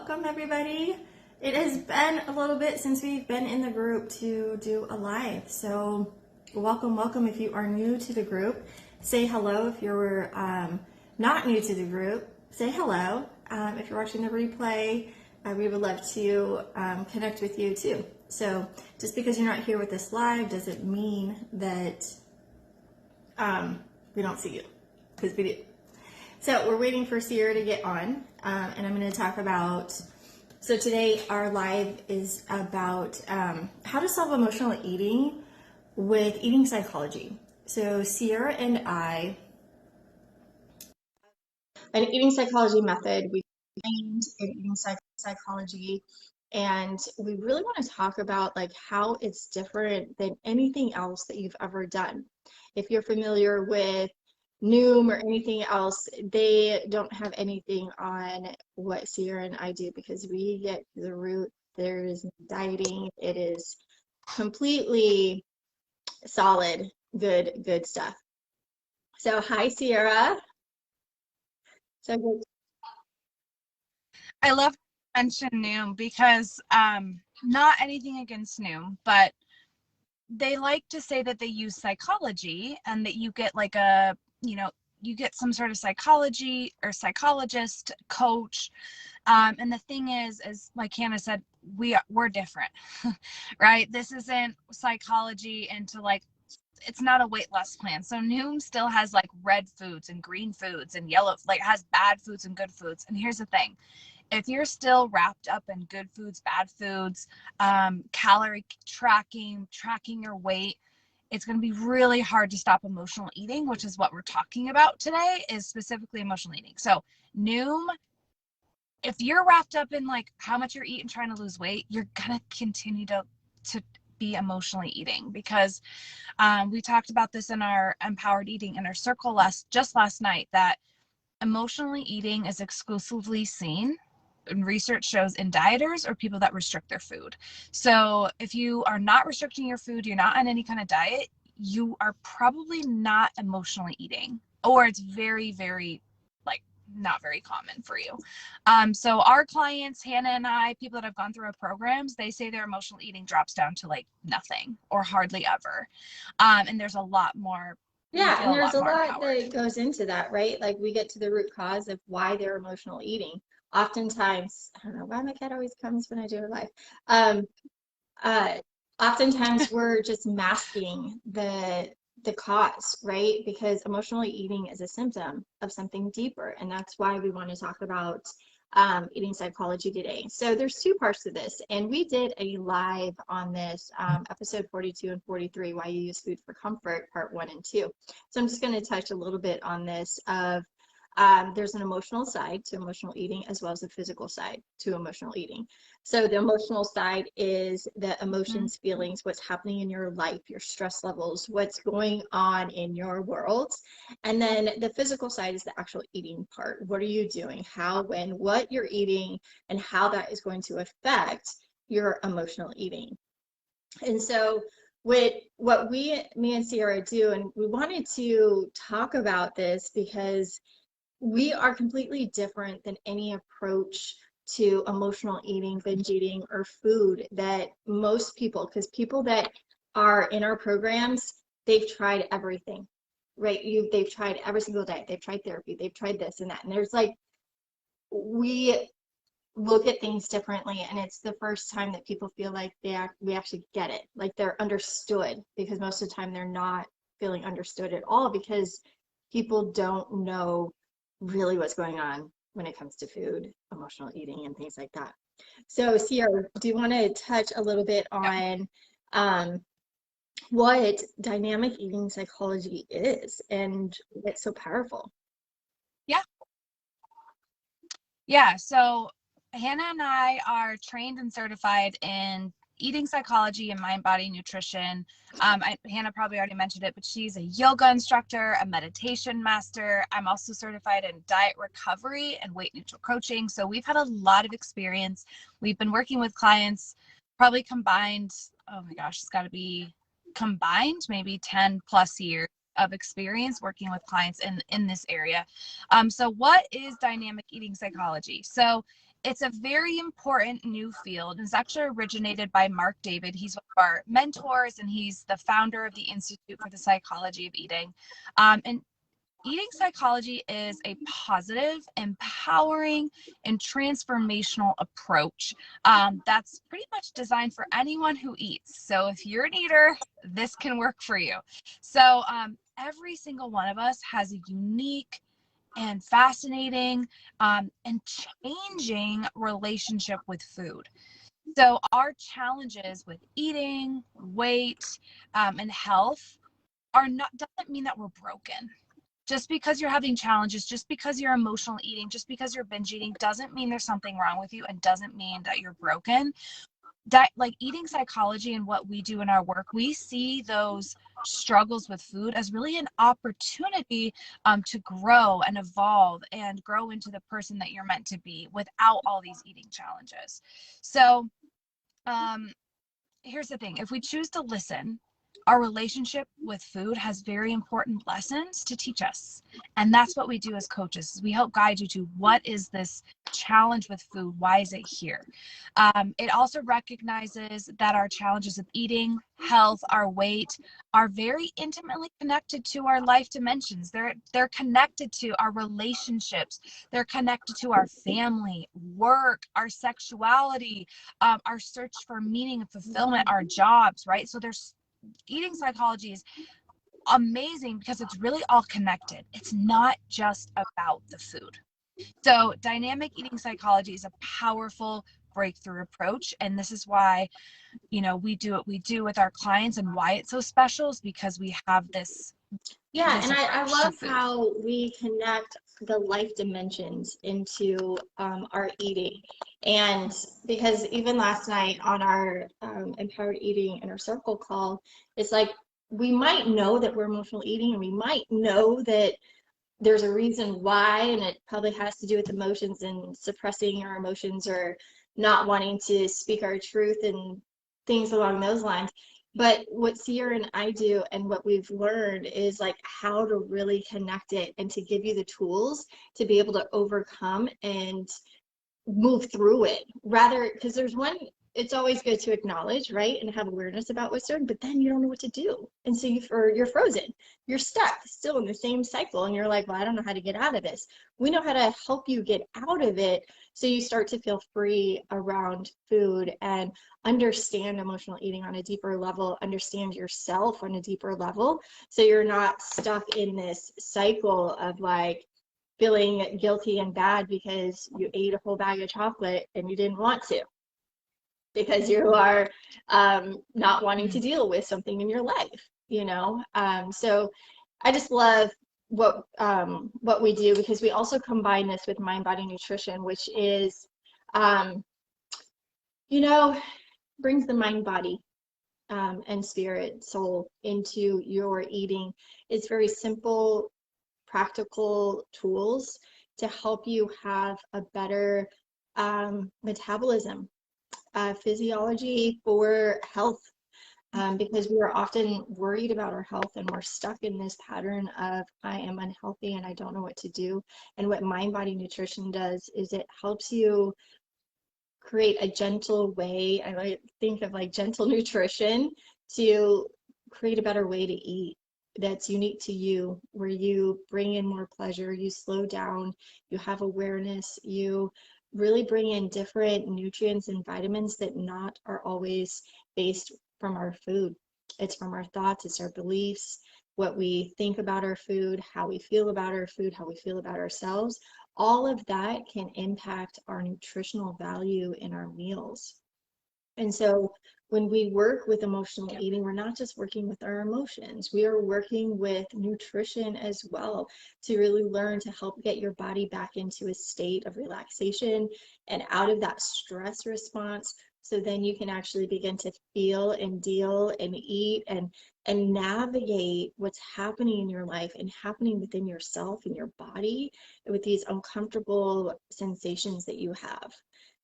welcome everybody. It has been a little bit since we've been in the group to do a live. So welcome if you are new to the group. Say hello if you're not new to the group. Say hello. If you're watching the replay, we would love to connect with you too. So just because you're not here with us live doesn't mean that we don't see you, because we do. So we're waiting for Sierra to get on, and I'm going to talk about, so today our live is about how to solve emotional eating with eating psychology. So Sierra and I, an eating psychology method, we trained in eating psychology, and we really want to talk about like how it's different than anything else that you've ever done. If you're familiar with Noom or anything else, they don't have anything on what Sierra and I do, because we get to the root. There is no dieting. It is completely solid, good stuff. So hi, Sierra. So good. I love to mention Noom because not anything against Noom, but they like to say that they use psychology and that you get like a, you get some sort of psychology or psychologist coach. And the thing is like Hannah said, we're different, right? This isn't psychology into like, it's not a weight loss plan. So Noom still has like red foods and green foods and yellow, like has bad foods and good foods. And here's the thing. If you're still wrapped up in good foods, bad foods, calorie tracking your weight, it's going to be really hard to stop emotional eating, which is what we're talking about today, is specifically emotional eating. So Noom, if you're wrapped up in like how much you're eating, trying to lose weight, you're going to continue to be emotionally eating, because we talked about this in our empowered eating in our circle just last night, that emotionally eating is exclusively seen, and research shows, in dieters or people that restrict their food. So if you are not restricting your food, you're not on any kind of diet, you are probably not emotionally eating, or it's very, very like not very common for you. So our clients, Hannah and I, people that have gone through our programs, they say their emotional eating drops down to like nothing or hardly ever. And there's a lot more. Yeah, and there's a lot that goes into that, right? Like we get to the root cause of why they're emotional eating. Oftentimes, I don't know why my cat always comes when I do a live. Oftentimes we're just masking the cause, right? Because emotionally eating is a symptom of something deeper, and that's why we want to talk about eating psychology today. So there's two parts to this, and we did a live on this, episode 42 and 43, why you use food for comfort, part 1 and 2. So I'm just going to touch a little bit on this of there's an emotional side to emotional eating, as well as a physical side to emotional eating. So the emotional side is the emotions, feelings, what's happening in your life, your stress levels, what's going on in your world. And then the physical side is the actual eating part. What are you doing? How, when, what you're eating, and how that is going to affect your emotional eating. And so with what me and Sierra do, and we wanted to talk about this because we are completely different than any approach to emotional eating, binge eating, or food that most people, because people that are in our programs, they've tried everything, right? They've tried every single diet, they've tried therapy, they've tried this and that. And there's like, we look at things differently, and it's the first time that people feel like we actually get it, like they're understood, because most of the time they're not feeling understood at all, because people don't know really what's going on when it comes to food, emotional eating, and things like that. So Sierra, do you want to touch a little bit on what dynamic eating psychology is and what's so powerful? Yeah, so Hannah and I are trained and certified in eating psychology and mind body nutrition. Hannah probably already mentioned it, but she's a yoga instructor, a meditation master. I'm also certified in diet recovery and weight neutral coaching. So we've had a lot of experience. We've been working with clients probably combined, oh my gosh, it's got to be combined maybe 10 plus years of experience working with clients in this area. So what is dynamic eating psychology? So It's a very important new field. It's actually originated by Mark David. He's one of our mentors, and he's the founder of the Institute for the Psychology of Eating. And eating psychology is a positive, empowering, and transformational approach that's pretty much designed for anyone who eats. So if you're an eater, this can work for you. So every single one of us has a unique and fascinating and changing relationship with food. So our challenges with eating, weight, and health are not doesn't mean that we're broken. Just because you're having challenges, just because you're emotional eating, just because you're binge eating, doesn't mean there's something wrong with you, and doesn't mean that you're broken. That, like, eating psychology and what we do in our work, we see those struggles with food as really an opportunity to grow and evolve and grow into the person that you're meant to be without all these eating challenges. So here's the thing: if we choose to listen, our relationship with food has very important lessons to teach us. And that's what we do as coaches. We help guide you to what is this challenge with food? Why is it here? It also recognizes that our challenges of eating, health, our weight are very intimately connected to our life dimensions. They're connected to our relationships. They're connected to our family, work, our sexuality, our search for meaning and fulfillment, our jobs, right? So there's eating psychology is amazing because it's really all connected. It's not just about the food. So dynamic eating psychology is a powerful breakthrough approach. And this is why, we do what we do with our clients, and why it's so special is because we have this. Yeah, this and I approach to love food. how we connect the life dimensions into our eating. And because even last night on our Empowered Eating Inner Circle call, it's like we might know that we're emotional eating, and we might know that there's a reason why, and it probably has to do with emotions and suppressing our emotions or not wanting to speak our truth and things along those lines. But what Sierra and I do, and what we've learned, is like how to really connect it and to give you the tools to be able to overcome and move through it, rather, because it's always good to acknowledge, right, and have awareness about what's doing, but then you don't know what to do, and so you're frozen, you're stuck still in the same cycle, and you're like, well, I don't know how to get out of this. We know how to help you get out of it, so you start to feel free around food and understand emotional eating on a deeper level, understand yourself on a deeper level, so you're not stuck in this cycle of like feeling guilty and bad because you ate a whole bag of chocolate and you didn't want to, because you are not wanting to deal with something in your life. So I just love what we do, because we also combine this with mind body nutrition, which is brings the mind body and spirit, soul into your eating. It's very simple, practical tools to help you have a better metabolism, physiology for health, because we are often worried about our health, and we're stuck in this pattern of I am unhealthy and I don't know what to do. And what mind body nutrition does is it helps you create a gentle way. I like think of like gentle nutrition to create a better way to eat that's unique to you, where you bring in more pleasure, you slow down, you have awareness, you really bring in different nutrients and vitamins that not are always based from our food. It's from our thoughts, it's our beliefs, what we think about our food, how we feel about our food, how we feel about ourselves. All of that can impact our nutritional value in our meals. And so when we work with emotional eating, we're not just working with our emotions, we are working with nutrition as well, to really learn to help get your body back into a state of relaxation and out of that stress response. So then you can actually begin to feel and deal and eat and navigate what's happening in your life and happening within yourself and your body with these uncomfortable sensations that you have.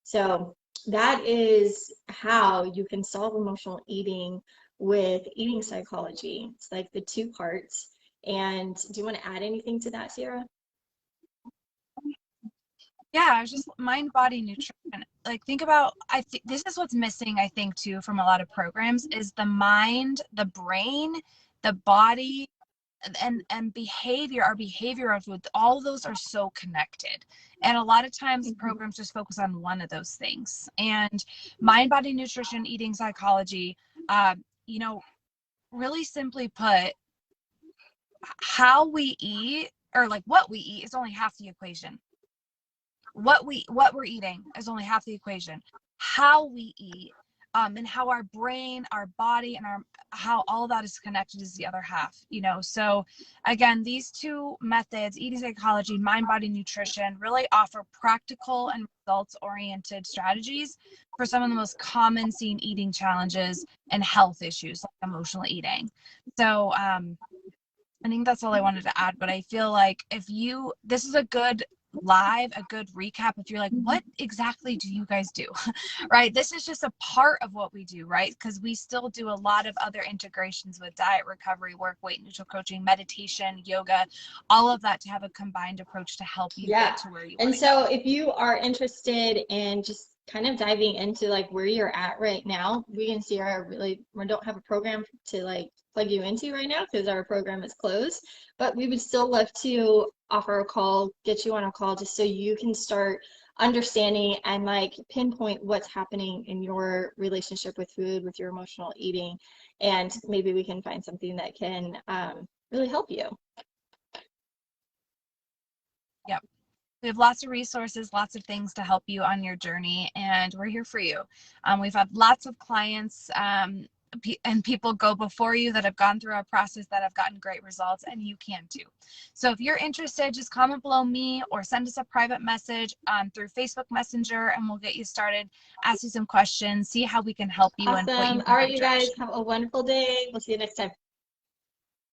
So that is how you can solve emotional eating with eating psychology. It's like the two parts. And do you want to add anything to that, Sierra? Yeah, I was just mind, body, nutrition. Like think about, I think this is what's missing, I think, too, from a lot of programs is the mind, the brain, the body, and behavior, our behavior of food, all of those are so connected. And a lot of times Mhm. programs just focus on one of those things. And mind, body, nutrition, eating psychology, you know, really simply put, how we eat or like what we eat is only half the equation. What we're eating is only half the equation. How we eat, and how our brain, our body, and our how all of that is connected is the other half. So again, these two methods, eating psychology, mind body nutrition, really offer practical and results oriented strategies for some of the most common seen eating challenges and health issues like emotional eating. So I think that's all I wanted to add, but I feel like this is a good a good recap. If you're like, what exactly do you guys do? Right? This is just a part of what we do, right? Because we still do a lot of other integrations with diet, recovery, work, weight, neutral coaching, meditation, yoga, all of that to have a combined approach to help you Yeah. get to where you want And to go. so if you are interested in just kind of diving into like where you're at right now, we can see we don't have a program to like plug you into right now because our program is closed, but we would still love to offer a call, get you on a call just so you can start understanding and like pinpoint what's happening in your relationship with food, with your emotional eating, and maybe we can find something that can really help you. Yep. We have lots of resources, lots of things to help you on your journey, and we're here for you. We've had lots of clients and people go before you that have gone through our process that have gotten great results, and you can too. So if you're interested, just comment below me or send us a private message through Facebook Messenger, and we'll get you started, ask you some questions, see how we can help you and put you Awesome. in All the right, right you guys, direction. have a wonderful day. We'll see you next time.